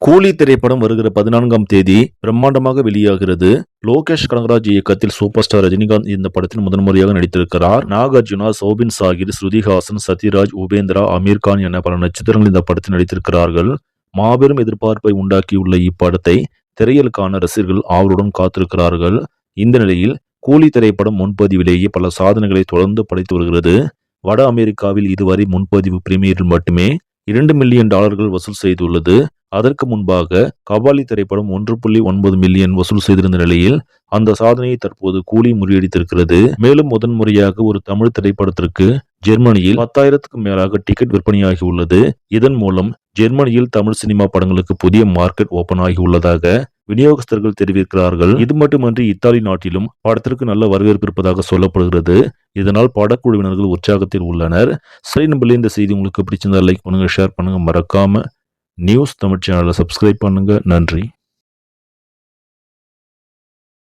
கூலி திரைப்படம் வருகிற 14ஆம் தேதி பிரம்மாண்டமாக வெளியாகிறது. லோகேஷ் கனகராஜ் இயக்கத்தில் சூப்பர் ஸ்டார் ரஜினிகாந்த் இந்த படத்தில் முதன்முறையாக நடித்திருக்கிறார். நாகார்ஜுனா, சோபின் சாகிர், ஸ்ருதிஹாசன், சத்யராஜ், உபேந்திரா, அமீர் கான் என பல நட்சத்திரங்கள் இந்த படத்தில் நடித்திருக்கிறார்கள். மாபெரும் எதிர்பார்ப்பை உண்டாக்கியுள்ள இப்படத்தை திரையில் காண ரசிகர்கள் ஆவலுடன் காத்திருக்கிறார்கள். இந்த நிலையில் கூலி திரைப்படம் முன்பதிவிலேயே பல சாதனைகளை தொடர்ந்து படைத்து வருகிறது. வட அமெரிக்காவில் இதுவரை முன்பதிவு பிரீமியரில் மட்டுமே $2 மில்லியன் வசூல் செய்துள்ளது. அதற்கு முன்பாக கபாலி திரைப்படம் 1.9 மில்லியன் வசூல் செய்திருந்த நிலையில் அந்த சாதனையை தற்போது கூலி முறியடித்திருக்கிறது. மேலும் முதன்முறையாக ஒரு தமிழ் திரைப்படத்திற்கு ஜெர்மனியில் 10,000க்கும் மேலாக டிக்கெட் விற்பனையாகி உள்ளது. இதன் மூலம் ஜெர்மனியில் தமிழ் சினிமா படங்களுக்கு புதிய மார்க்கெட் ஓபன் ஆகி உள்ளதாக விநியோகஸ்தர்கள் தெரிவிக்கிறார்கள். இது மட்டுமன்றி இத்தாலி நாட்டிலும் படத்திற்கு நல்ல வரவேற்பு இருப்பதாக சொல்லப்படுகிறது. இதனால் படக்குழுவினர்கள் உற்சாகத்தில் உள்ளனர். சரி நம்பளே, இந்த செய்தி உங்களுக்கு பிடிச்சிருந்தா லைக் பண்ணுங்க, ஷேர் பண்ணுங்க, மறக்காம நியூஸ் தமிழ் சேனலை சப்ஸ்கிரைப் பண்ணுங்க. நன்றி.